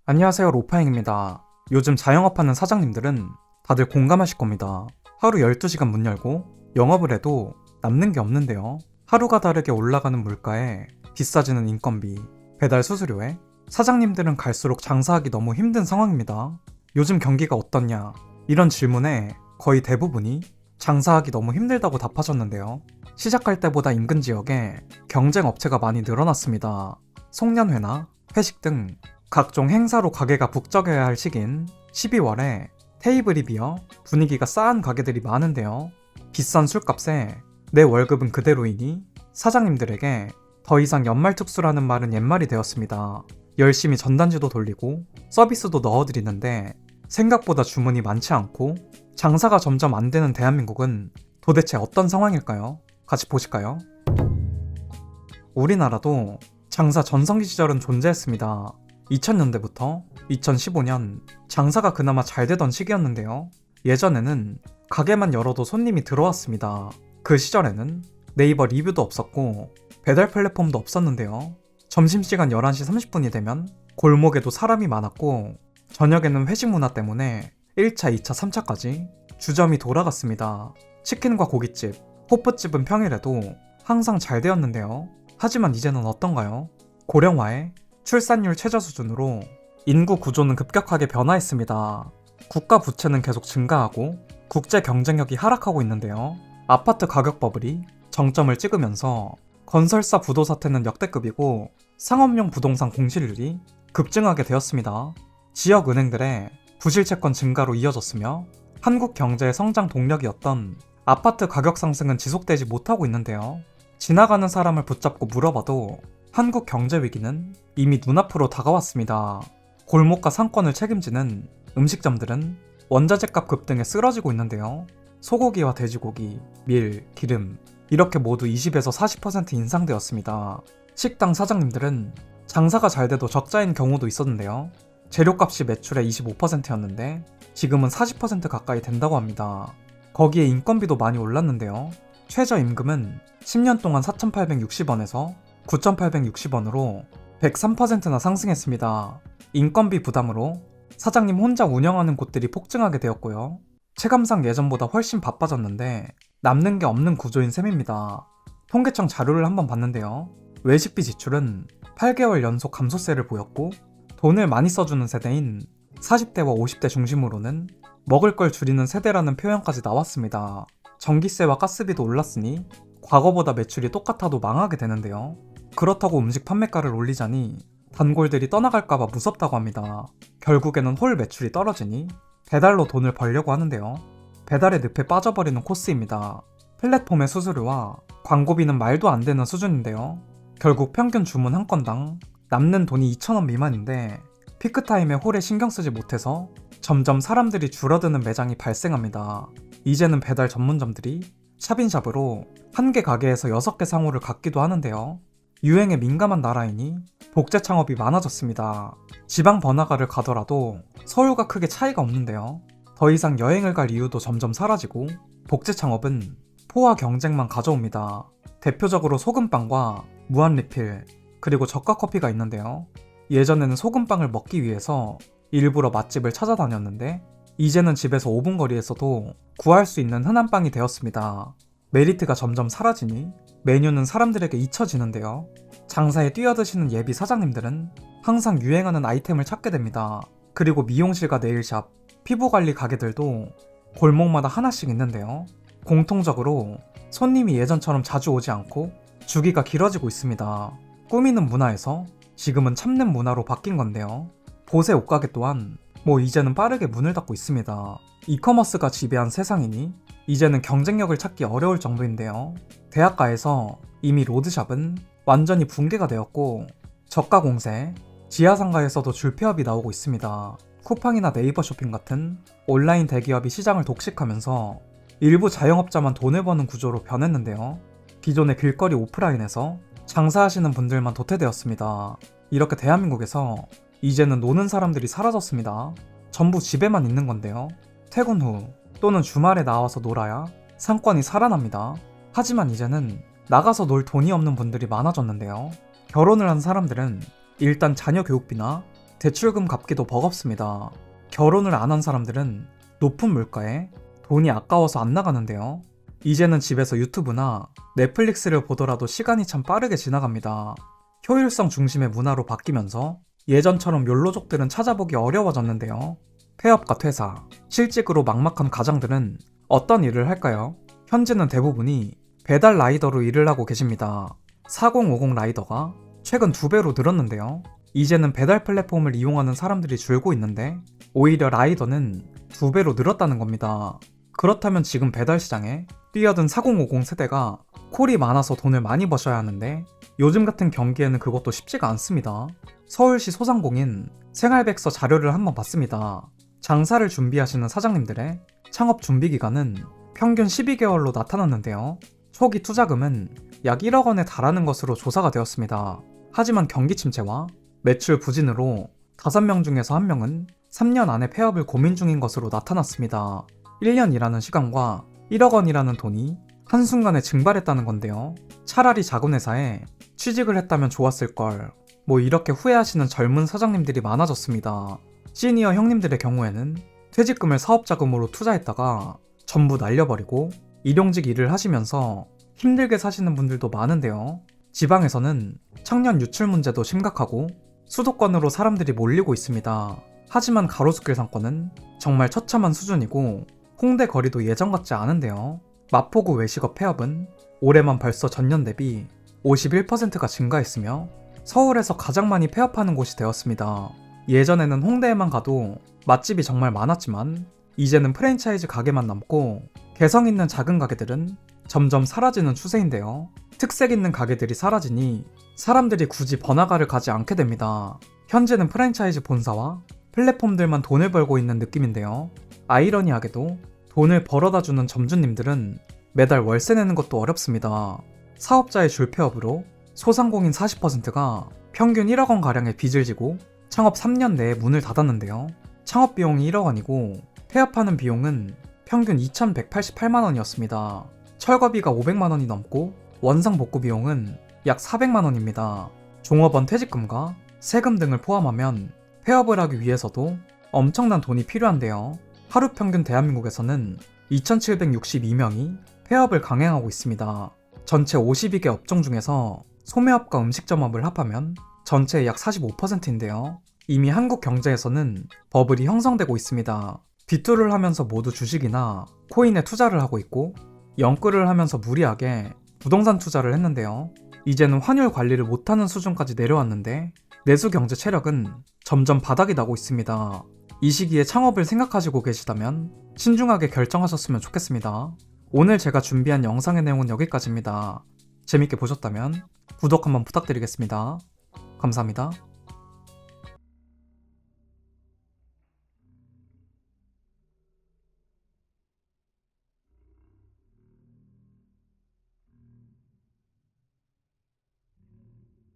안녕하세요, 로파행입니다. 요즘 자영업하는 사장님들은 다들 공감하실 겁니다. 하루 12시간 문 열고 영업을 해도 남는 게 없는데요. 하루가 다르게 올라가는 물가에 비싸지는 인건비, 배달 수수료에 사장님들은 갈수록 장사하기 너무 힘든 상황입니다. 요즘 경기가 어떻냐? 이런 질문에 거의 대부분이 장사하기 너무 힘들다고 답하셨는데요. 시작할 때보다 인근 지역에 경쟁 업체가 많이 늘어났습니다. 송년회나 회식 등 각종 행사로 가게가 북적여야 할 시기인 12월에 테이블이 비어 분위기가 싸한 가게들이 많은데요. 비싼 술값에 내 월급은 그대로이니 사장님들에게 더 이상 연말 특수라는 말은 옛말이 되었습니다. 열심히 전단지도 돌리고 서비스도 넣어드리는데 생각보다 주문이 많지 않고 장사가 점점 안 되는 대한민국은 도대체 어떤 상황일까요? 같이 보실까요? 우리나라도 장사 전성기 시절은 존재했습니다. 2000년대부터 2015년 장사가 그나마 잘 되던 시기였는데요. 예전에는 가게만 열어도 손님이 들어왔습니다. 그 시절에는 네이버 리뷰도 없었고 배달 플랫폼도 없었는데요. 점심시간 11시 30분이 되면 골목에도 사람이 많았고 저녁에는 회식 문화 때문에 1차, 2차, 3차까지 주점이 돌아갔습니다. 치킨과 고깃집, 호프집은 평일에도 항상 잘 되었는데요. 하지만 이제는 어떤가요? 고령화에 출산율 최저 수준으로 인구 구조는 급격하게 변화했습니다. 국가 부채는 계속 증가하고 국제 경쟁력이 하락하고 있는데요. 아파트 가격 버블이 정점을 찍으면서 건설사 부도 사태는 역대급이고 상업용 부동산 공실률이 급증하게 되었습니다. 지역 은행들의 부실 채권 증가로 이어졌으며 한국 경제의 성장 동력이었던 아파트 가격 상승은 지속되지 못하고 있는데요. 지나가는 사람을 붙잡고 물어봐도 한국 경제 위기는 이미 눈앞으로 다가왔습니다. 골목과 상권을 책임지는 음식점들은 원자재값 급등에 쓰러지고 있는데요. 소고기와 돼지고기, 밀, 기름 이렇게 모두 20에서 40% 인상되었습니다. 식당 사장님들은 장사가 잘 돼도 적자인 경우도 있었는데요. 재료값이 매출의 25%였는데 지금은 40% 가까이 된다고 합니다. 거기에 인건비도 많이 올랐는데요. 최저임금은 10년 동안 4,860원에서 9,860원으로 103%나 상승했습니다. 인건비 부담으로 사장님 혼자 운영하는 곳들이 폭증하게 되었고요. 체감상 예전보다 훨씬 바빠졌는데 남는 게 없는 구조인 셈입니다. 통계청 자료를 한번 봤는데요. 외식비 지출은 8개월 연속 감소세를 보였고 돈을 많이 써주는 세대인 40대와 50대 중심으로는 먹을 걸 줄이는 세대라는 표현까지 나왔습니다. 전기세와 가스비도 올랐으니 과거보다 매출이 똑같아도 망하게 되는데요. 그렇다고 음식 판매가를 올리자니 단골들이 떠나갈까봐 무섭다고 합니다. 결국에는 홀 매출이 떨어지니 배달로 돈을 벌려고 하는데요. 배달의 늪에 빠져버리는 코스입니다. 플랫폼의 수수료와 광고비는 말도 안 되는 수준인데요. 결국 평균 주문 한 건당 남는 돈이 2,000원 미만인데 피크타임에 홀에 신경 쓰지 못해서 점점 사람들이 줄어드는 매장이 발생합니다. 이제는 배달 전문점들이 샵인샵으로 한 개 가게에서 6개 상호를 갖기도 하는데요. 유행에 민감한 나라이니 복제 창업이 많아졌습니다. 지방 번화가를 가더라도 서울과 크게 차이가 없는데요. 더 이상 여행을 갈 이유도 점점 사라지고 복제 창업은 포화 경쟁만 가져옵니다. 대표적으로 소금빵과 무한리필, 그리고 저가 커피가 있는데요. 예전에는 소금빵을 먹기 위해서 일부러 맛집을 찾아다녔는데 이제는 집에서 5분 거리에서도 구할 수 있는 흔한 빵이 되었습니다. 메리트가 점점 사라지니 메뉴는 사람들에게 잊혀지는데요. 장사에 뛰어드시는 예비 사장님들은 항상 유행하는 아이템을 찾게 됩니다. 그리고 미용실과 네일샵, 피부관리 가게들도 골목마다 하나씩 있는데요. 공통적으로 손님이 예전처럼 자주 오지 않고 주기가 길어지고 있습니다. 꾸미는 문화에서 지금은 참는 문화로 바뀐 건데요. 보세 옷가게 또한 이제는 빠르게 문을 닫고 있습니다. 이커머스가 지배한 세상이니 이제는 경쟁력을 찾기 어려울 정도인데요. 대학가에서 이미 로드샵은 완전히 붕괴가 되었고 저가 공세, 지하상가에서도 줄폐업이 나오고 있습니다. 쿠팡이나 네이버 쇼핑 같은 온라인 대기업이 시장을 독식하면서 일부 자영업자만 돈을 버는 구조로 변했는데요. 기존의 길거리 오프라인에서 장사하시는 분들만 도태되었습니다. 이렇게 대한민국에서 이제는 노는 사람들이 사라졌습니다. 전부 집에만 있는 건데요. 퇴근 후 또는 주말에 나와서 놀아야 상권이 살아납니다. 하지만 이제는 나가서 놀 돈이 없는 분들이 많아졌는데요. 결혼을 한 사람들은 일단 자녀 교육비나 대출금 갚기도 버겁습니다. 결혼을 안 한 사람들은 높은 물가에 돈이 아까워서 안 나가는데요. 이제는 집에서 유튜브나 넷플릭스를 보더라도 시간이 참 빠르게 지나갑니다. 효율성 중심의 문화로 바뀌면서 예전처럼 욜로족들은 찾아보기 어려워졌는데요. 폐업과 퇴사, 실직으로 막막한 가장들은 어떤 일을 할까요? 현재는 대부분이 배달 라이더로 일을 하고 계십니다. 4050 라이더가 최근 2배로 늘었는데요. 이제는 배달 플랫폼을 이용하는 사람들이 줄고 있는데 오히려 라이더는 2배로 늘었다는 겁니다. 그렇다면 지금 배달 시장에 뛰어든 4050 세대가 콜이 많아서 돈을 많이 버셔야 하는데 요즘 같은 경기에는 그것도 쉽지가 않습니다. 서울시 소상공인 생활백서 자료를 한번 봤습니다. 장사를 준비하시는 사장님들의 창업 준비 기간은 평균 12개월로 나타났는데요. 초기 투자금은 약 1억 원에 달하는 것으로 조사가 되었습니다. 하지만 경기 침체와 매출 부진으로 5명 중에서 1명은 3년 안에 폐업을 고민 중인 것으로 나타났습니다. 1년 일하는 시간과 1억 원이라는 돈이 한순간에 증발했다는 건데요. 차라리 작은 회사에 취직을 했다면 좋았을 걸. 이렇게 후회하시는 젊은 사장님들이 많아졌습니다. 시니어 형님들의 경우에는 퇴직금을 사업자금으로 투자했다가 전부 날려버리고 일용직 일을 하시면서 힘들게 사시는 분들도 많은데요. 지방에서는 청년 유출 문제도 심각하고 수도권으로 사람들이 몰리고 있습니다. 하지만 가로수길 상권은 정말 처참한 수준이고 홍대 거리도 예전 같지 않은데요. 마포구 외식업 폐업은 올해만 벌써 전년 대비 51%가 증가했으며 서울에서 가장 많이 폐업하는 곳이 되었습니다. 예전에는 홍대에만 가도 맛집이 정말 많았지만 이제는 프랜차이즈 가게만 남고 개성 있는 작은 가게들은 점점 사라지는 추세인데요. 특색 있는 가게들이 사라지니 사람들이 굳이 번화가를 가지 않게 됩니다. 현재는 프랜차이즈 본사와 플랫폼들만 돈을 벌고 있는 느낌인데요. 아이러니하게도 돈을 벌어다주는 점주님들은 매달 월세 내는 것도 어렵습니다. 사업자의 줄폐업으로 소상공인 40%가 평균 1억 원 가량의 빚을 지고 창업 3년 내에 문을 닫았는데요. 창업 비용이 1억 원이고 폐업하는 비용은 평균 2,188만 원이었습니다. 철거비가 500만 원이 넘고 원상 복구 비용은 약 400만 원입니다. 종업원 퇴직금과 세금 등을 포함하면 폐업을 하기 위해서도 엄청난 돈이 필요한데요. 하루 평균 대한민국에서는 2,762명이 폐업을 강행하고 있습니다. 전체 52개 업종 중에서 소매업과 음식점업을 합하면 전체의 약 45%인데요. 이미 한국 경제에서는 버블이 형성되고 있습니다. 빚투를 하면서 모두 주식이나 코인에 투자를 하고 있고 영끌을 하면서 무리하게 부동산 투자를 했는데요. 이제는 환율 관리를 못하는 수준까지 내려왔는데 내수 경제 체력은 점점 바닥이 나고 있습니다. 이 시기에 창업을 생각하시고 계시다면 신중하게 결정하셨으면 좋겠습니다. 오늘 제가 준비한 영상의 내용은 여기까지입니다. 재밌게 보셨다면 구독 한번 부탁드리겠습니다. 감사합니다.